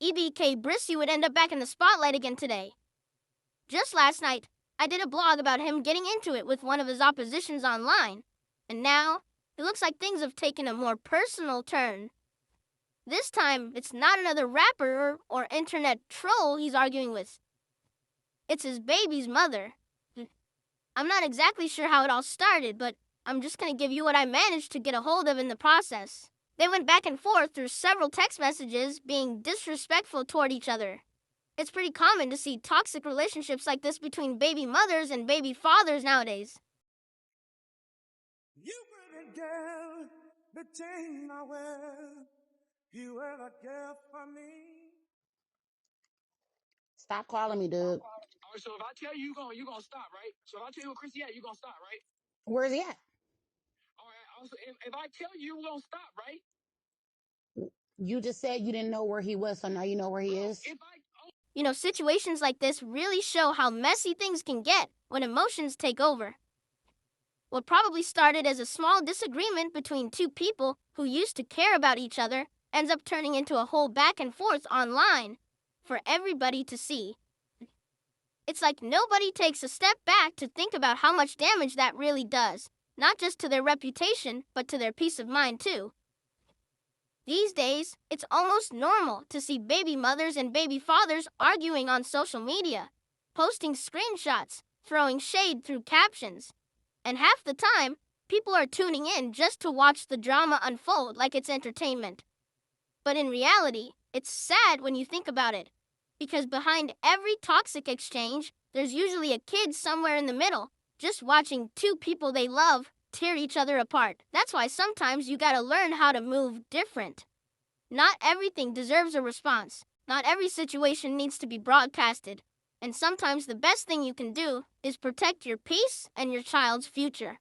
EBK Bhrissy would end up back in the spotlight again today. Just last night, I did a blog about him getting into it with one of his oppositions online, and now it looks like things have taken a more personal turn. This time, it's not another rapper or internet troll he's arguing with. It's his baby's mother. I'm not exactly sure how it all started, but I'm just going to give you what I managed to get a hold of in the process. They went back and forth through several text messages being disrespectful toward each other. It's pretty common to see toxic relationships like this between baby mothers and baby fathers nowadays. You were the girl between my world. You were the girl for me. Stop calling me, dude. All right, so if I tell you, you gonna stop, right? So if I tell you where Chrissy at, you gonna stop, right? Where's he at? All right. Also, if I tell you, you gonna stop, right? You just said you didn't know where he was, so now you know where he is? Situations like this really show how messy things can get when emotions take over. What probably started as a small disagreement between two people who used to care about each other ends up turning into a whole back and forth online for everybody to see. It's like nobody takes a step back to think about how much damage that really does, not just to their reputation, but to their peace of mind too. These days, it's almost normal to see baby mothers and baby fathers arguing on social media, posting screenshots, throwing shade through captions. And half the time, people are tuning in just to watch the drama unfold like it's entertainment. But in reality, it's sad when you think about it, because behind every toxic exchange, there's usually a kid somewhere in the middle, just watching two people they love tear each other apart. That's why sometimes you gotta learn how to move different. Not everything deserves a response. Not every situation needs to be broadcasted. And sometimes the best thing you can do is protect your peace and your child's future.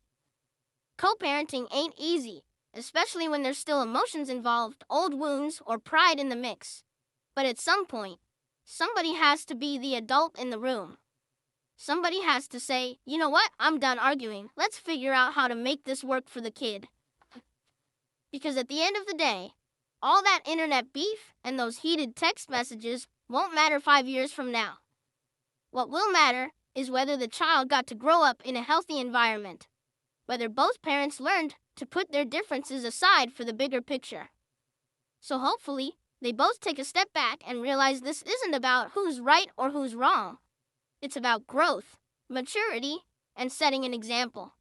Co-parenting ain't easy, especially when there's still emotions involved, old wounds, or pride in the mix. But at some point, somebody has to be the adult in the room. Somebody has to say, you know what, I'm done arguing. Let's figure out how to make this work for the kid. Because at the end of the day, all that internet beef and those heated text messages won't matter 5 years from now. What will matter is whether the child got to grow up in a healthy environment, whether both parents learned to put their differences aside for the bigger picture. So hopefully, they both take a step back and realize this isn't about who's right or who's wrong. It's about growth, maturity, and setting an example.